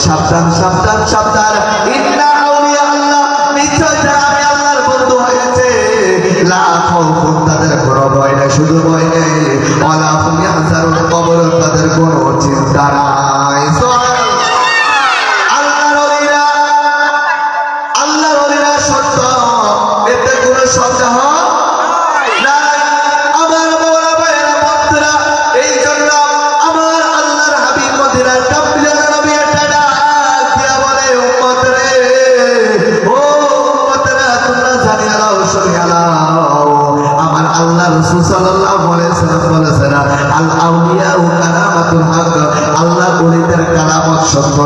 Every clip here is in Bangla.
সাবধান সাবধান সাবধান, ইন্না আউলিয়া আল্লাহ, নিশ্চয় যারা আমি আল্লাহর বন্ধু হয়েছে, লা খাউফুন, তাদের কোনো ভয় নেই, শুধু ভয় নেই, ওয়ালা হুম ইয়াহজানুন, কবর তাদের কোনো চিন্তা নাই। আল্লাহর ওলিরা সত্য, এতে কোনো সন্দেহ নাই। আমার বড় ভাইয়েরা বন্ধুরা, এই জন্য আমার আল্লাহর হাবিব মদিনার কামলিয়া নবী একটা ডাক দিয়া বলে, উম্মত রে, ও উম্মতরা, তোমরা জানিয়া নাও, শুনিয়া নাও, আমার আল্লাহ রাসূল সাল্লাল্লাহু আলাইহি ওয়াসাল্লাম বলেছেন, আল আউলিয়া ও কারামাতুল হক, আল্লাহর ওলিদের কারামত সত্য।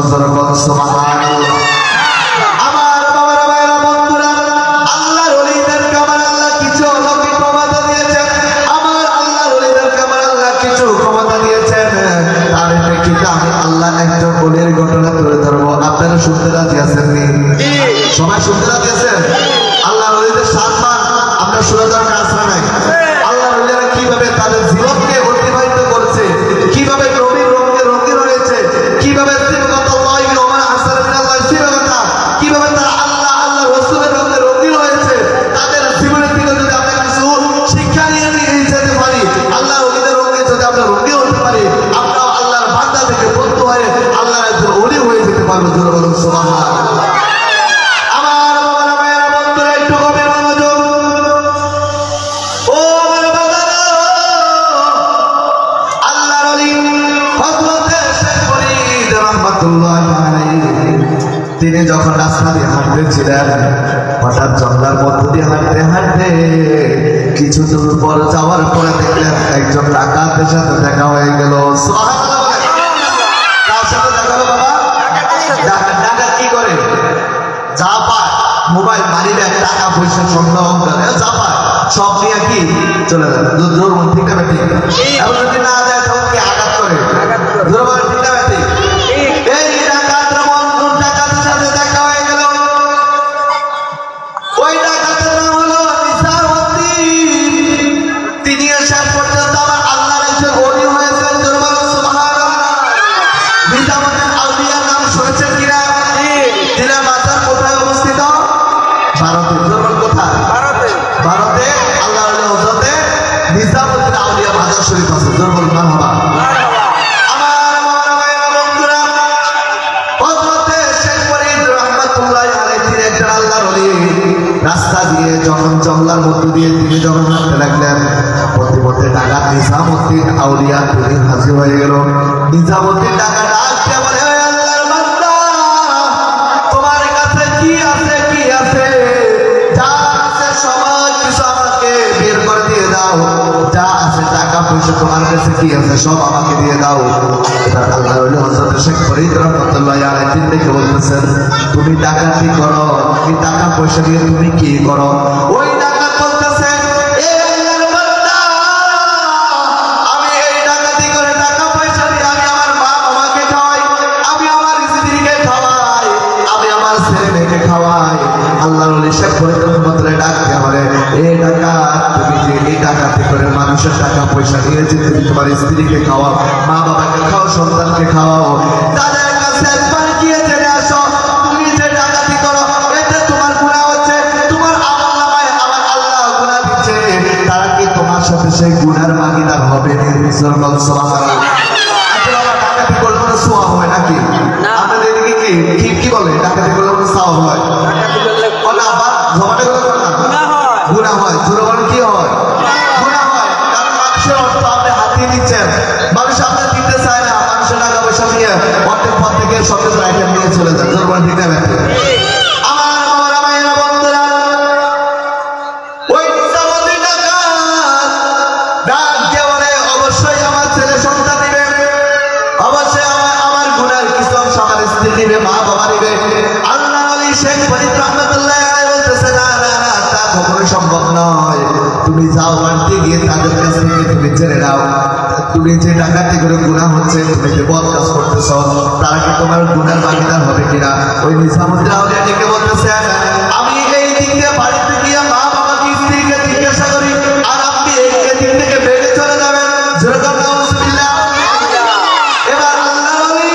সুবহানাল্লাহ। আমার বাবারা ভাইয়েরা বন্ধুরা, আল্লাহর ওলিদের কামাল আল্লাহ কিছু অলৌকিক ক্ষমতা দিয়েছেন, আমার আল্লাহর ওলিদের কামাল আল্লাহ কিছু ক্ষমতা দিয়েছেন। তার প্রেক্ষিতে আমি আল্লাহ একজন ওলির ঘটনা তুলে ধরবো। আপনারা শুনতে রাজি আছেন? সবাই শুনতে রাজি আছেন? আল্লাহর ওলিদের সম্মান আপনার শুনে দরকার আছে না? আল্লাহর ওলিরা কিভাবে তাদের জীবনকে অতিবাহিত করছে, কিভাবে নবীর রঙে রঙিন হয়েছে, কিভাবে কিভাবে তারা আল্লাহ আল্লাহ রাসূলের রঙে রঙিন হয়েছে, তাদের জীবনের থেকে যদি আমরা কিছু শিক্ষা নিয়ে যেতে পারি, আল্লাহর ওলিদের রঙে যদি আমরা রঙিন হতে পারি, আমরা আল্লাহর বান্দা থেকে বন্ধু হয়ে আল্লাহর একজন ওলি হয়ে যেতে পারবো। জোরে বলুন সুবহানাল্লাহ। আমার বাবারা ভাইয়েরা বন্ধুরা, একটু গভীর মনোযোগ। ও আমার বাবারা, আল্লাহর ওলি হযরত শেখ ফরিদ রাহমাতুল্লাহি আলাইহি, তিনি যখন রাস্তা দিয়ে হাঁটতেছিলেন, হঠাৎ জঙ্গলের মধ্য দিয়ে হাঁটতে হাঁটতে কিছু দূর পর যাওয়ার পরে দেখলেন একজন ডাকাতের সাথে দেখা হয়ে গেল। সুবহানাল্লাহ। কার সাথে দেখা হলো বাবা? ডাকাত কি করে? যা পায়, মোবাইল, মানি ব্যাগ, টাকা পয়সা, স্বর্ণ অলংকার, যা পায় সব নিয়ে কি চলে যায়। জোর বল, ঠিক না বেটি? এখন যদি না যায় তখন কি আঘাত করে? জোর বল, ঠিক না বেটি? এই ডাকাতরা কোন ডাকাতের সাথে দেখা হয়ে গেল? ওই ডাকাতের নাম হলো নিজামউদ্দিন। তিনি শেষ পর্যন্ত আমার আল্লাহর একজন ওলি হয়েছেন। জোর বল সুবহানাল্লাহ। নিজামউদ্দিন আউলিয়ার নাম শুনেছেন কিনা? দিনের মাজার কোথায় অবস্থিত? ভারতে। জোর বল কোথায়? ভারতে আল্লাহর ওলি হযরতে নিজামউদ্দিন আউলিয়া মাজার শরীফ আছে। জোর বল মারহাবা। রাস্তা দিয়ে যখন জঙ্গলের মধ্য দিয়ে তিনি যখন হাঁটতে লাগলেন, পথে ডাকাত নিজামউদ্দিন আউলিয়া তিনি হাজির হয়ে গেল। নিজামউদ্দিন ডাকাত ডাকতে বলে, আল্লাহর বান্দা, তোমার কাছে কি আছে? কি আছে? যা আছে সব কিছু আমাকে বের করে দিয়ে দাও। যা আছে টাকা পয়সা, তোমার কাছে কি আছে সব আমাকে দিয়ে দাও। এটা আল্লাহর ওলি হযরত শেখ ফরিদ রাহমাতুল্লাহি আলাইহি দেখে বলতেছেন, তুমি ডাকাতি করো নাকি টাকা পয়সা দিয়ে তুমি কি করো? ওই ডাকাত বলতেছে, এ আল্লাহর বান্দা, আমি এই ডাকাতি করে টাকা পয়সা দিয়ে আমি আমার মা বাবাকে খাওয়াই, আমি আমার স্ত্রীকে খাওয়াই, আমি আমার ছেলে মেয়েকে খাওয়াই। আল্লাহর ওলি শেখ ফরিদ রাহমাতুল্লাহি ডাকতে বলে, এ ডাকাত, তুমি যে এই ডাকাতি করে মানুষের টাকা পয়সা নিয়ে যে তুমি তোমার স্ত্রীকে খাওয়াও, মা বাবাকে খাও, সন্তানকে খাওয়াও, তাদের কাছে একবার গিয়ে জেনে আসো, তুমি যে ডাকাতি করো এতে তোমার গুনাহ হচ্ছে, তোমার আমলনামায় আমার আল্লাহ গুনাহ দিচ্ছে, তারা কি তোমার সাথে সেই গুনার ভাগীদার হবে? সুবহানাল্লাহ। আচ্ছা বাবা, ডাকাতি করলে কোনো সওয়াব হয় নাকি? আমাদের এদিকে কি বলে? ডাকাতি করলে কোনো সওয়াব হয় না? আবার ঝগড়া করলে গুনাহ হয়। জোরে বলেন, কি হয়? গুনাহ হয়। কারণ মানুষের অর্থ আপনি হাতিয়ে দিচ্ছেন, মানুষ আপনার দিতে চায় না, মানুষের টাকা পয়সা নিয়ে অর্ধেক পথ থেকে সব কিছু আইটেম নিয়ে চলে যায়। জোরে বলেন, ঠিক না? আমার বাবারা ভাইয়েরা বন্ধুরা, ওই নিজামউদ্দিন ডাক দিয়ে বলে, অবশ্যই আমার ছেলে সন্তান দিবে, অবশ্যই আমার গুনার কিছু অংশ আমার স্ত্রী দিবে, মা বাবা দিবে। আল্লাহর ওলি শেখ ফরিদ রাহমাতুল্লাহি আলাইহি বলতেছে, না না না, তা কখনোই সম্ভব নয়। তুমি যাও, বাড়িতে গিয়ে তাদের কাছ থেকে তুমি জেনে নাও, তুমি যে ডাকাতি করে গুনাহ হচ্ছে, তুমি যে বদ কাজ করতেছ, তারা কি তোমার গুনার ভাগীদার হবে কিনা? ওই নিজামউদ্দিন আউলিয়া ডেকে বলতেছে, আমি এই দিক দিয়ে বাড়িতে গিয়ে মা বাবাকে স্ত্রীকে জিজ্ঞাসা করি, আর আপনি এই দিক থেকে বেড়ে চলে যাবেন। যেরকম নাউজুবিল্লাহ। এবার আল্লাহর ওলি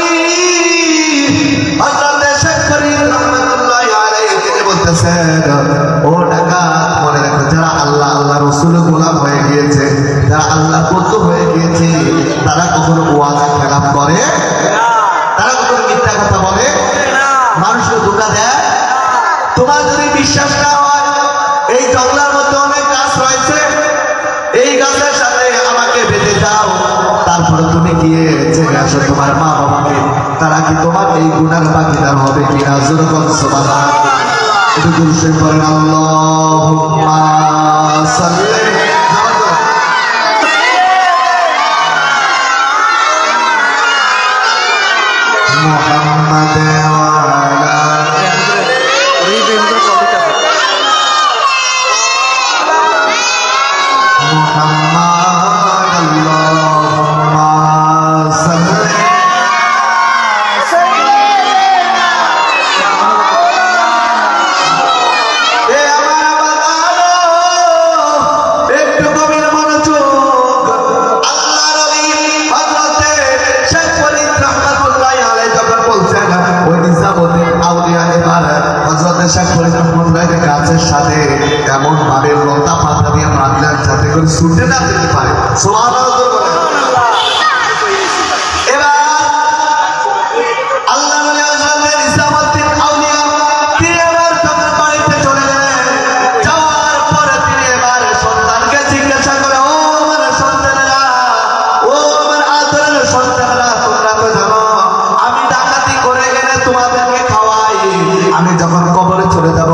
তারপরে তুমি গিয়ে জেনে আসো তোমার মা বাবাকে, তারা কি তোমার এই গুনার ভাগীদার হবে কিনা? যেরকম সুবহানাল্লাহ, একটু জোরে বলেন আল্লাহুম্মা সাল্লি মুহাম্মাদ ওয়া আলা মুহাম্মাদ আল্লাহুম্মা সাল্লি গাছের সাথে এমন ভাবে লতা পাতা দিয়ে বাঁধলেন যাতে করে ছুটে না যেতে পারে। এবার আল্লাহ নিজামুদ্দিন আউলিয়া তিনি এবার তাদের বাড়িতে চলে গেলেন। যাওয়ার পরে তিনি এবার সন্তানকে জিজ্ঞাসা করে, ও আমার সন্তানেরা, ও আমার আদরের সন্তানেরা, তোমরা তো জানো আমি ডাকাতি করে এনে তোমাদেরকে খাওয়াই। আমি যখন কবরে চলে যাব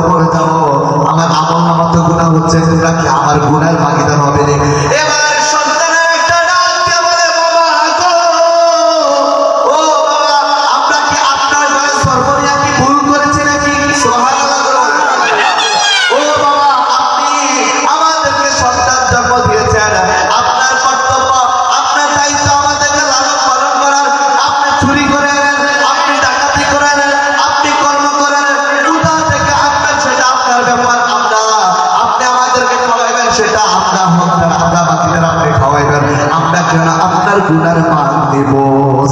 আমার আমলনামা তো গুনাহ হচ্ছে, তোমরা কি আমার গুনার ভাগীদার হবে না? এবার সন্তানের একটা ডাক দিয়ে বলে, বাবা গো, ও বাবা, আমরা কি আপনার ঘরে সর্বনিয়া কি ভুল করেছি নাকি? সুবহানাল্লাহ। ও বাবা, আপনি আমাদেরকে সন্তান জন্ম দিয়েছেন, আপনার কর্তব্য, আপনার দায়িত্ব আমাদেরকে লালন পালন করার। আপনি চুরি করেন, আপনি ডাকাতি করেন, আপনি কর্ম করেন, কোথা থেকে আপনার সেটা আপনার ব্যাপার। আপনি আমাদেরকে খাওয়াইবেন সেটা আপনার হকদার, আমরা বাকিদের আপনি খাওয়াইবেন, আমরা কেন আপনার গুনার মান নেব?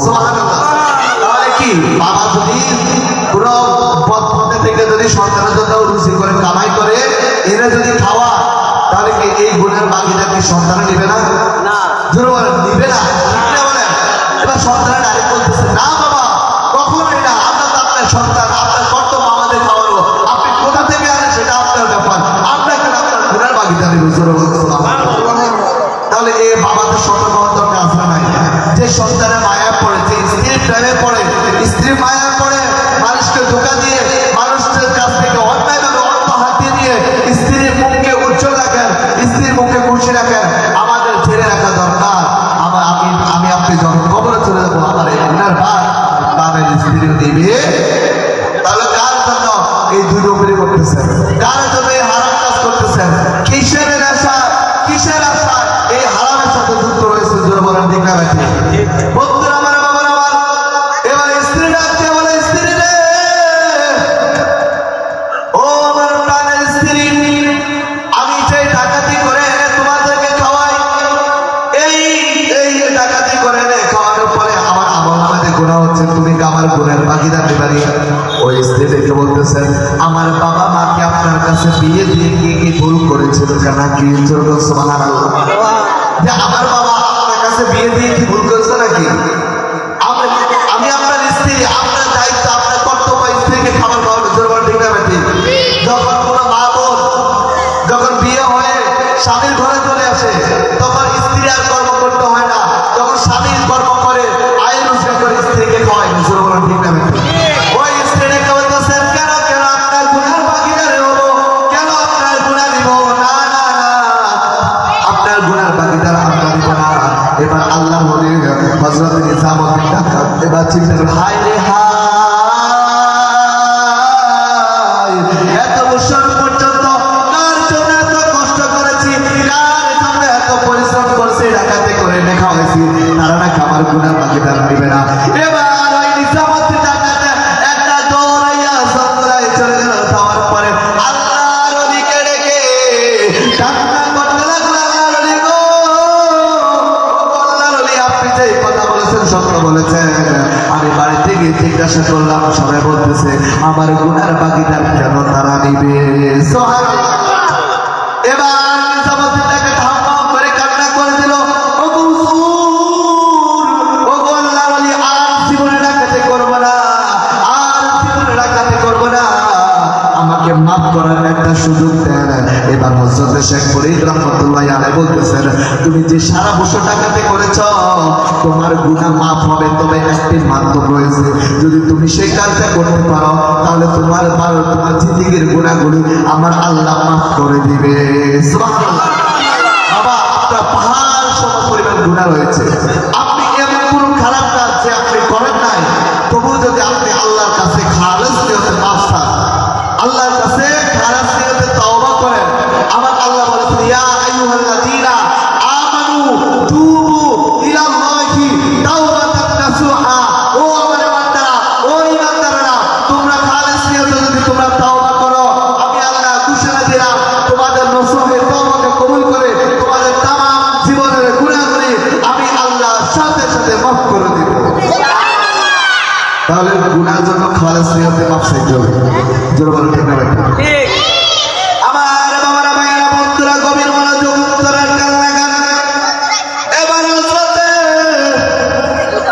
সুবহানাল্লাহ। তাহলে কি বাবা যদি পুরো পথে থেকে যদি সন্তানের জন্য রুচি করে কামাই করে এরা যদি খাওয়া, তাহলে কি এই গুনার ভাগীদার কি সন্তান নেবে না? না, জোরে বলেন নিবে না, ঠিক না বলেন? এবার সন্তানের ডাইরেক্ট বলতেছে, না বাবা কখনোই না, আমরা তো আপনার সন্তান, আপনার কর্তব্য আমাদের খাওয়ানো, আপনি কোথা থেকে আনেন সেটা আপনার ব্যাপার, আমরা কেন আপনার গুনার ভাগীদার নেব? জোরে বলেন। তাহলে এই বাবাদের সতর্ক হওয়ার দরকার আছে নাই? যে সন্তানের মায়া পড়েছে, স্ত্রীর প্রেমে পড়ে, স্ত্রীর মায়া পড়ে, মানুষকে ধোঁকা দিয়ে, মানুষের কাছ থেকে অন্যায়ভাবে অর্থ হাতিয়ে দিয়ে স্ত্রীর মুখকে উজ্জ্বল রাখেন, স্ত্রীর মুখকে খুশি রাখেন, আমাদের ছেড়ে রাখা দরকার। আমি আপনি যখন কবরে চলে যাবো, আমার এই গুনার ভার তাদের স্ত্রীও দিবে। তাহলে কার জন্য এই দুই নবী করতেছেন? কার জন্য এই হারাম কাজ করতেছেন? কিসের নেশা, কিসের আশা এই হারামের সাথে যুক্ত রয়েছে? জোরে বলেন ঠিক না ঠিক? বন্ধুরা আমার, বাবার আমার, এবার স্ত্রী ডাকতে বলে, স্ত্রী রে, ও আমার প্রাণের স্ত্রী, আমি যে ডাকাতি করে এনে তোমাদেরকে খাওয়াই, এই ডাকাতি করে এনে খাওয়ানোর পরে আমার আমলনামাতে গুনাহ হচ্ছে, তুমি কি আমার গুনার ভাগীদার নেবানি? ওই স্ত্রী দেখে বলতেছেন, আমার বাবা মাকে আপনার কাছে বিয়ে দিয়ে গিয়ে কি ভুল করেছিল কেন? কি সুবহানাল্লাহ, যে আমার বাবা আপনার কাছে বিয়ে দিয়ে কি ভুল করেছে নাকি? আমি আপনার স্ত্রী, আপনার দায়িত্ব, আপনার কর্তব্য স্ত্রীকে খাবার খাওয়ানো। জোরবার ঠিক না ঠিক? যখন কোনো মা বোন যখন বিয়ে হয়ে স্বামীর ঘরে চলে আসে, তখন স্ত্রী আর কর্ম করতে হয় না, যখন স্বামী কর্ম করে আয় রোজগার করে স্ত্রীকে খাওয়ায়। জোরবার ঠিক না ঠিক? ওই স্ত্রীকে বলতেছেন, কেন কেন আপনার গুনার ভাগীদার হবো? কেন আপনার গুনাহ নিব? না না না, আপনার গুনার ভাগীদার আমরা নিব না। এবার আল্লাহ বলে হযরত নিজামুদ্দিন ডাক্তার এবার চিন্তা করে, হায় রে হায়, এত বছর পর্যন্ত কার জন্য এত কষ্ট করেছি, কার জন্য এত পরিশ্রম করছি, ডাকাতি করে দেখা হয়েছি, তারা নাকি আমার গুনার ভাগীদার নিবে না। এবার ওই নিজামুদ্দিন ডাক্তার একটা দৌড়াইয়া জঙ্গলায় চলে গেল। যাওয়ার পরে আল্লাহর ওলিকে ডেকে কান্না করতে লাগলো, আল্লাহর ওলি গো, আল্লাহর ওলি আপনি যে কথা বলেছেন সত্য বলেছেন। আমি বাড়িতে গিয়ে জিজ্ঞাসা করলাম, সবাই বলতেছে আমার গুনার ভাগীদার কেন তারা নিবে? সুবহানাল্লাহ। এবার নিজামুদ্দিন তাকে ধাম করে কান্না করে দিল, ও হুজুর, ও আল্লাহর ওলি, আর জীবনে ডাকাতি করব না, আর জীবনে ডাকাতি করব না, আমাকে মাফ করার একটা সুযোগ দেন। এবার হযরত শেখ ফরিদ রহমতুল্লাহ আলাইহি বলতেছেন, তুমি যে সারা বছর ডাকাতি করেছ তোমার গুনাহ মাফ হবে, তবে একটি মাধ্যম রয়েছে, যদি তুমি সেই কাজটা করতে পারো তাহলে তোমার জিন্দেগীর গুনাহগুলো আমার আল্লাহ মাফ করে দিবে। সুবহানাল্লাহ। বাবা, আপনার পাহাড় সম পরিমাণ গুনাহ রয়েছে, আপনি এমন কোনো খারাপ কাজ যে আপনি করেন নাই, তবু যদি আপনি আল্লাহর কাছে খালেস নিয়তে মাফ চান, আল্লাহর কাছে খালেস নিয়তে তওবা করেন, আমার আল্লাহ বলেছেন ইয়া আইয়ুহাল্লাযীনা আমানু তুবু ইলাল্লাহি তাওবাতান নাসুহা, ও আমার বান্দারা, ও ঈমানদাররা, তোমরা খালেস নিয়তে যদি তোমরা তওবা করো, আমি আল্লাহ ঘোষণা দিলাম তোমাদের নসুহে তওবাকে কবুল করে তোমাদের তামাম জীবনের গুনাহগুলি আমি আল্লাহ সাথে সাথে মাফ করে দেব। তাহলে গুনাহের জন্য খালেস নিয়তে মাফ চাইতে হবে। জোরে বলেন ঠিক না ভাই? ঠিক। আমার বাবারা, ভাইয়েরা, বন্ধুরা, গভীর মনোযোগ উত্তরের কান লাগান। এবার হযরতে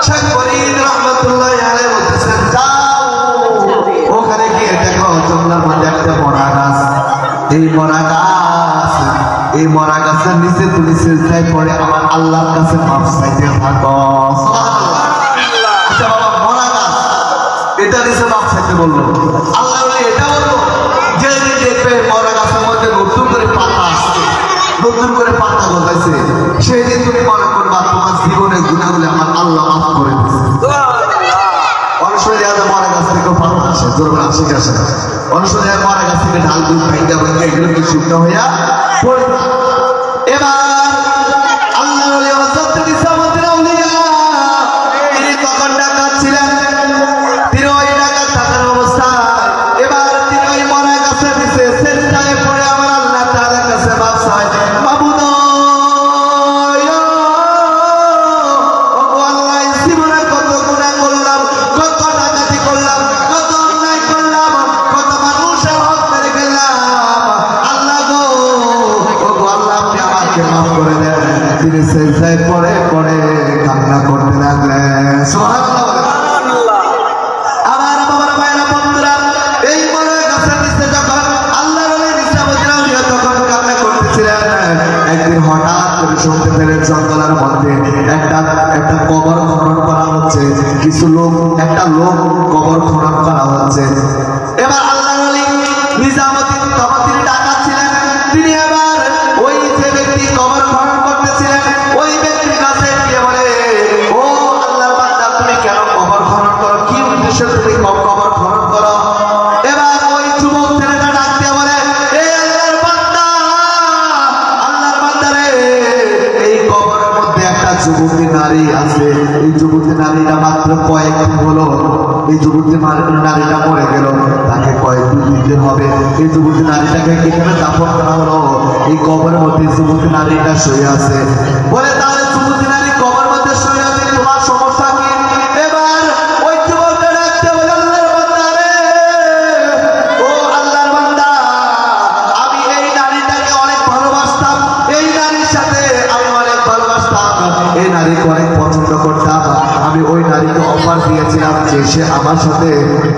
শেখ ফরিদ রাহমাতুল্লাহ আলাইহি বলতেছেন, যাও ওখানে গিয়ে দেখো জঙ্গলের মধ্যে একটা মরা গাছ, এই মরা গাছের নিচে তুমি সিজদায় পড়ে আমার আল্লাহর কাছে মাফ চাইতে থাকো। সুবহানাল্লাহ। আচ্ছা বাবা, মরা গাছ এটা নিচে মাফ চাইতে বললো, আল্লাহ এটা বললো যে দেখবে মরা গাছের মধ্যে নতুন করে পাতা আসছে, নতুন করে পাতা গজাইছে, সেই দিন তুমি মনে করবা তোমার জীবনের গুনাহগুলো আমার আল্লাহ মাফ করে দিয়েছে। অনেক সময় দেখা যায় মরা গাছ থেকেও পাতা আসে, জোর করে আসে আসে, অনেক সময় মরা গাছ থেকে ঢাল দুধ ভাঙ্গা ভাঙ্গা এগুলোকে শুকনো হইয়া পড়ে। এবার আল্লাহ ওলি হযরত নিজামুদ্দিন আউলিয়া তিনি তখন ডাকাত ছিলেন, তিনি ওই ডাকাত থাকার অবস্থায় এবার তিনি ওই মরা গাছের নিচে সেজদায় পড়ে আমার আল্লাহ তাআলার কাছে মাফ চায়, মাবুদ আল্লাহ, জীবনে কত গুনাহ করলাম, কত ডাকাতি করলাম, কত অন্যায় করলাম, কত মানুষের হক মেরে ফেললাম, আল্লাহ গো আল্লাহ আপনি আমাকে মাফ করে দেন। তিনি সেজদায় পড়ে পড়ে কান্না করতে লাগলেন। সুবহানাল্লাহ। আমার বাবারা, ভাইয়েরা, বন্ধুরা, এই মরা গাছের নিচে যখন আল্লাহর ওলি নিজামুদ্দিন আউলিয়া তখন কান্না করতেছিলেন, একদিন হঠাৎ করে শুনতে পেলেন জঙ্গলের মধ্যে একটা কবর খনন করা হচ্ছে, কিছু লোক, একটা লোক কবর খনন করা হচ্ছে। এবার আল্লাহর ওলি নিজামুদ্দিন তখন তিনি ডাকাত ছিলেন, তিনি এবার ওই যে ব্যক্তি কবর খনন করতেছিলেন ওই ব্যক্তির কাছে গিয়ে বলে, ও আল্লাহর বান্দা, তুমি কেন কবর খনন করো, কি উদ্দেশ্যে তুমি কবর খনন করো? এবার ওই যুবক ছেলেটা ডাক দিয়ে বলে, এই আল্লাহর বান্দা রে, এই কবরের মধ্যে একটা যুবতী নারী আছে, এই যুবতী নারীটা মাত্র কয়েকদিন হলো, এই যুবতী নারীটা মরে গেল, তাকে কয়েকদিন দিতে হবে, এই যুবতী নারীটাকে এখানে দাফন করা হলো, এই কবরের মধ্যে যুবতী নারীটা শুয়ে আছে। বলে, তাহলে যুবতী নারী কবর মধ্যে শুয়ে আছে, তোমার সমস্যা কি? এবার ওই যুবকটা ডাকতে বলে, আল্লাহর বান্দা রে, ও আল্লাহর বান্দা, আমি এই নারীটাকে অনেক ভালোবাসতাম, এই নারীর সাথে আমি অনেক ভালোবাসতাম, এই নারীকে অনেক পছন্দ করতাম, আমি ওই নারীকে অফার দিয়েছিলাম যে সে আমার সাথে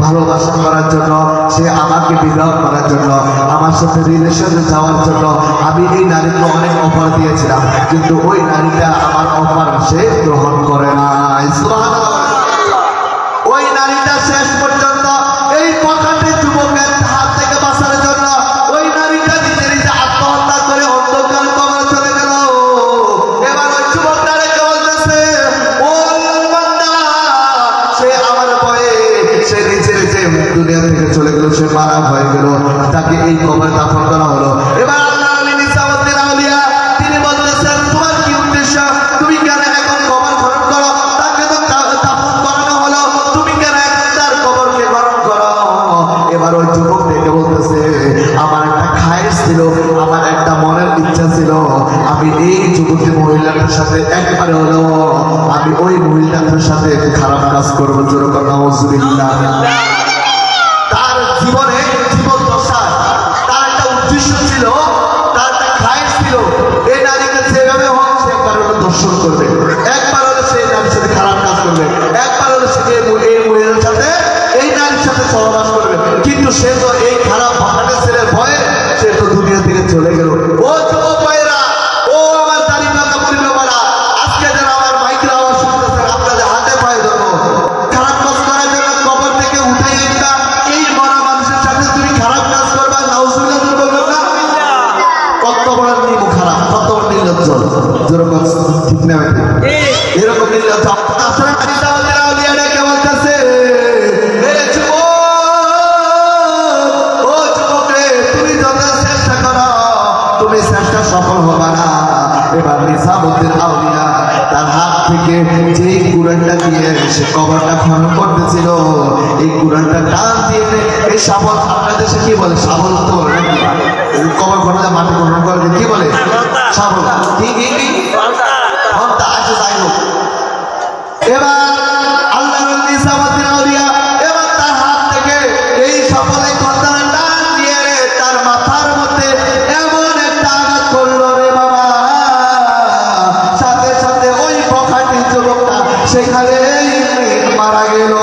ভালোবাসা করার জন্য, সে আমাকে বিবাহ করার জন্য, আমার সাথে রিলেশনে যাওয়ার জন্য আমি এই নারীকে অনেক অফার দিয়েছিলাম, কিন্তু ওই নারীটা আমার অফার সে গ্রহণ করে নাই। সুবহানাল্লাহ। ওই নারীটা শেষ পর্যন্ত এই পকেটে যুবকের হাত থেকে বাঁচার জন্য ওই নারীটা নিজে নিজে আত্মহত্যা করে অন্ধকার কবরে চলে গেল। এবার ওই যুবকটা রেখে বলতেছে, ও বান্দা, সে আমার ভয়ে সে নিজে নিজে দুনিয়া থেকে চলে গেল, সে মারা হয়ে গেল, তাকে এই কবরে দাফন করা হলো। এবার আল্লাহর ওলি নিজামুদ্দিন আউলিয়া তিনি বলতেছেন, তোমার কি উদ্দেশ্য, তুমি কেন এখন কবর খনন করো? তাকে তো দাফন করানো হলো, তুমি কেন এখন তার কবরকে খনন করো? এবার ওই যুবক দেখে বলতেছে, আমার একটা খায়েশ ছিল, আমার একটা মনের ইচ্ছা ছিল, আমি এই যুবতী মহিলাটার সাথে একবারে হলো আমি ওই মহিলাটার সাথে খারাপ কাজ করবো। জোরে কথা নাউজুবিল্লাহ। তার জীবনে জীবন দশায় তার একটা উদ্দেশ্য ছিল, তার একটা খায়েশ ছিল, এই নারীকে যেভাবে হোক সে একবার হলো দর্শন করবে, একবার হলো সেই নারীর সাথে খারাপ কাজ করবে, একবার হলো সে এই মহিলার সাথে এই নারীর সাথে সহবাস করবে। কিন্তু সে তো এই খারাপ ভাষাটা ছেলের ভয়ে সে তো দুনিয়া থেকে চলে গেল। ও আসলে নিজামুদ্দিন আউলিয়া ডেকে বলতেছে, এ যুবক, ও যুবক রে, তুমি যত চেষ্টা করো তুমি চেষ্টা সফল হবে না। এবার নিজামুদ্দিন আউলিয়া তার হাত থেকে যে কুরআনটা দিয়ে সে কবরটা খনন করতেছিল, এই কুরআনটা টান দিয়ে এই শাবল, আপনাদের দেশে কি বলে শাবল তো বলে নাকি, কবর খননে মাটি খনন করে কি বলে শাবল, কি কি কি ঘন্টা আছে যাই হোক। এবার আল্লাহর নিজামুদ্দিন আউলিয়া এবার তার হাত থেকে এই সকলে ঘন্টার টান দিয়ে তার মাথার মধ্যে এমন একটা আঘাত করলো রে বাবা, সাথে সাথে ওই বখাটি যুবকটা সেখানেই মারা গেল।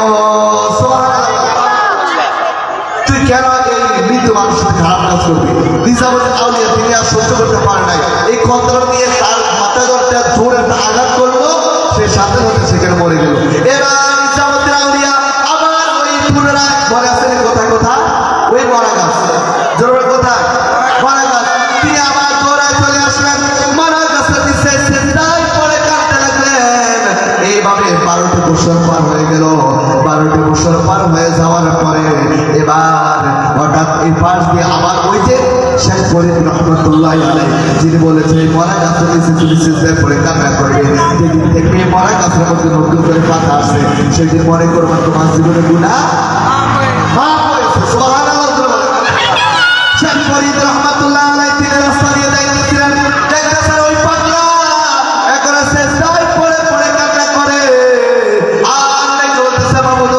তুই কেন এই মৃত্যু মানুষের খারাপ কাজ করবি? নিজামুদ্দিন আউলিয়া তিনি আর সহ্য করতে পারে নাই, এই খন্দর দিয়ে তার মাথা গড়টা জোরে আঘাত করলো, সে সাথে সাথে সেখানে মরে গেল। এবার নিজামুদ্দিন আউলিয়া আবার ওই পুনরায় মরে আসেন কোথায় কোথায়, ওই মরা গাছ, জোরে কোথায় মরা গাছ, তিনি আবার দৌড়ায় চলে আসলেন মরা গাছের নিচে সিজদায় পড়ে কাঁদতে লাগলেন। এইভাবে 12টি বছর পার হয়ে গেল। 12টি বছর পার হয়ে যাওয়ার পরে এবার হঠাৎ এই পাশ দিয়ে আবার ওই যে শেখ ফরিদ রহমতুল্লাহ আলাইহি যিনি বলেছেন মরা গাছের নিচে তুমি সিজদায় পড়ে কান্না করবে, যেদিন দেখবে মরা গাছের মধ্যে নতুন করে পাতা আসে সেদিন মনে করবা তোমার জীবনে গুনাহ মাফ হয়েছে। সুবহানাল্লাহ। শেখ ফরিদ রহমতুল্লাহ আলাইহি তিনি রাস্তা দিয়ে যাইতেছিলেন, দেখতেছেন ওই পাগলা এখন সিজদায় পড়ে পড়ে কান্না করে আর লেগে বলতেছে মাবুদ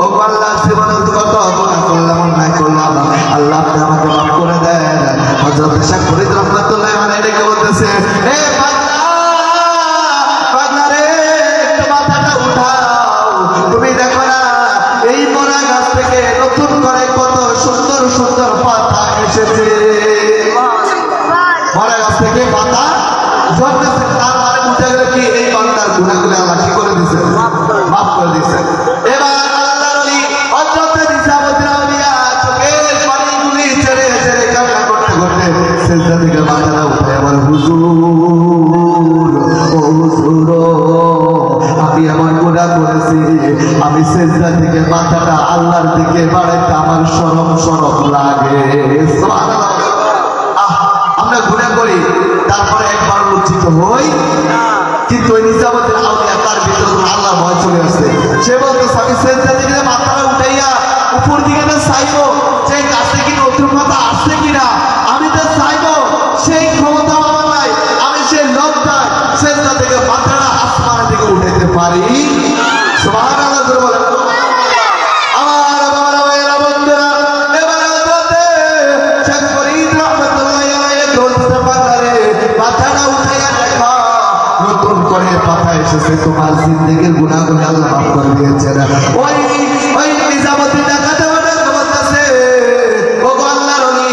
ও আল্লাহ, জীবনে কত গুনাহ করলাম, অন্যায় করলাম, আল্লাহ আপনি আমাকে মাফ করে দেন। হযরত শেখ ফরিদ রহমতুল্লাহ আলাইহি ডেকে বলতেছে, এ পাগলা, পাগলা রে, একটু মাথাটা উঠাও, তুমি দেখো না এই মরা গাছ থেকে নতুন করে কত সুন্দর সুন্দর পাতা এসেছে, মরা গাছ থেকে পাতা জন্মেছে, তার মানে বুঝা গেল কি এই বান্দার গুনাহগুলো আল্লাহ কি করে দিয়েছে, মাফ করে দিয়েছে। এবার আল্লাহর ওলি হযরত নিজামুদ্দিন আউলিয়া চোখের পানিগুলি ছেড়ে ছেড়ে কান্না করতে করতে সিজদা থেকে মাথাটা উঠে বলে, হুজুর, ও হুজুর, আমি এমন গুনাহ করেছি, আমি সিজদা থেকে মাথাটা আল্লাহর দিকে বাড়াইতে আমার শরম শরম লাগে। সুবহানাল্লাহ। আমরা গুনাহ করি তারপরে একবার লজ্জিত হই, কিন্তু ওই নিজামুদ্দিন আউলিয়া তার ভিতরে আল্লাহর ভয় চলে আসছে। সে বলতেছে আমি সিজদা থেকে মাথাটা উঠাইয়া উপর দিকে চাইবো যে গাছে কি নতুন পাতা আসছে কিনা, আমি তো চাইবো, সেই ক্ষমতা আমার নাই, আমি সেই লজ্জায় সিজদা থেকে মাথাটা আসমানের দিকে উঠাইতে পারি। সুবহানাল্লাহ বলেন। আমার বাবারা ভাইয়েরা বন্ধুরা, এবারে বলতে শেখ ফরিদ রহমতুল্লাহ আলাইহি বলতে পারে মাথাটা উঠাইয়া দেখা নতুন করে পাতা এসেছে, তোমার জিন্দেগির গুনাহগুলো আল্লাহ মাফ করে দিয়েছেন। ওই ওই নিজামুদ্দিন দেখাতে বলতেছে, ও আল্লাহর ওলি,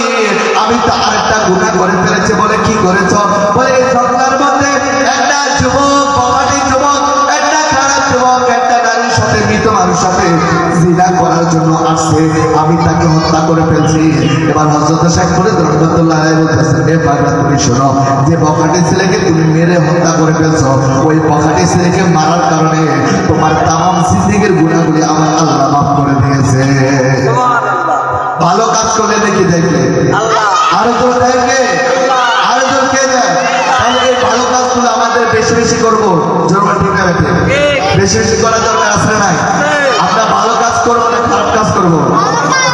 আমি তো আরেকটা গুনাহ করে ফেলেছি। বলে কি করেছ? বলে এই জঙ্গলের মধ্যে একটা যুবক, বাবাটি যুবক, একটা খারাপ যুবক একটা নারীর সাথে, মৃত মানুষের সাথে জিনা করার জন্য আসছে, আমি তাকে হত্যা করে ফেলছি। এবার হযরত শেখ ফরিদ রহমতুল্লাহ আলাইহি বলতেছেন, এ পাগলা তুমি শোনো, যে বখাটি ছেলেকে তুমি মেরে হত্যা করে ফেলছো, ওই বখাটি ছেলেকে মারার কারণে তোমার তামাম জিন্দেগির গুনাহগুলি আমার আল্লাহ মাফ করে দিয়েছে। ভালো কাজ করলে নাকি দেখবে আল্লাহ, আরো তো দেখবে, আরো তো কে দেয়। তাহলে এই ভালো কাজগুলো আমাদের বেশি বেশি করবো, জোরবার ঠিক না বেশি বেশি করার দরকার আছে নাই? আমরা ভালো কাজ করবো না খারাপ কাজ করবো?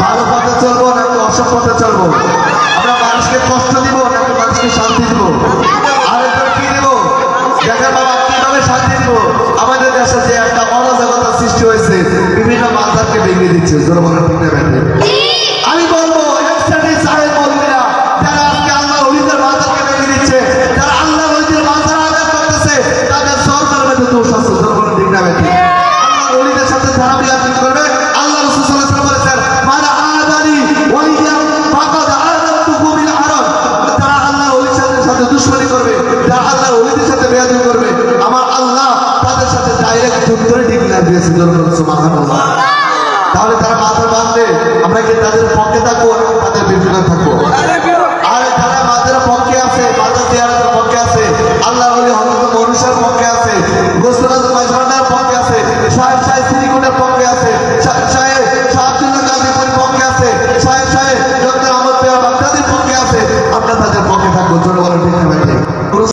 ভালো পথে চলবো নাকি অসৎ পথে চলবো? আমরা মানুষকে কষ্ট দিব নাকি মানুষকে শান্তি দিব? আরেকবার কি দিব? দেখেন বাবা, কিভাবে শান্তি দিব? আমাদের দেশে যে একটা অরাজকতা সৃষ্টি হয়েছে, বিভিন্ন মাঝহাবকে ভেঙে দিচ্ছে, জোরবার ঠিক না বেশি। আমি বলবো একসাথে সাহেব বলবিরা যারা আজকে আল্লাহ ওলিদের মাঝহাবকে ভেঙে দিচ্ছে, যারা আল্লাহ ওলিদের মাঝহাব আদায় করতেছে, তাদের সরকার মধ্যে দোষ আছে, জোরবার ঠিক না বেশি। আল্লাহ ওলিদের সাথে যারা বিয়াদবি করবে, আল্লাহ রাসূল সাল্লাল্লাহু আলাইহি ওয়াসাল্লাম বলেছেন, মানা আদানি ওয়াইয়া ফাকাদ আযানতুহু বিল হারাম, যারা আল্লাহ ওলিদের সাথে দুশমনি করবে, যারা আল্লাহ ওলিদের সাথে বিয়াদবি করবে, আমার আল্লাহ তাদের সাথে ডাইরেক্ট যুদ্ধে ডিক্লেয়ার দিয়েছে, জোরবার সুবহানাল্লাহ। তাহলে তারা মাথা বাঁধবে, আমরা কি তাদের পক্ষে থাকবো না তাদের বিপক্ষে থাকবো? আর যারা মাথার পক্ষে আছে, মাথা দেওয়ার পক্ষে আছে, আল্লাহ বলে হয়তো মনুষ্যের পক্ষে আছে, মুখস্থ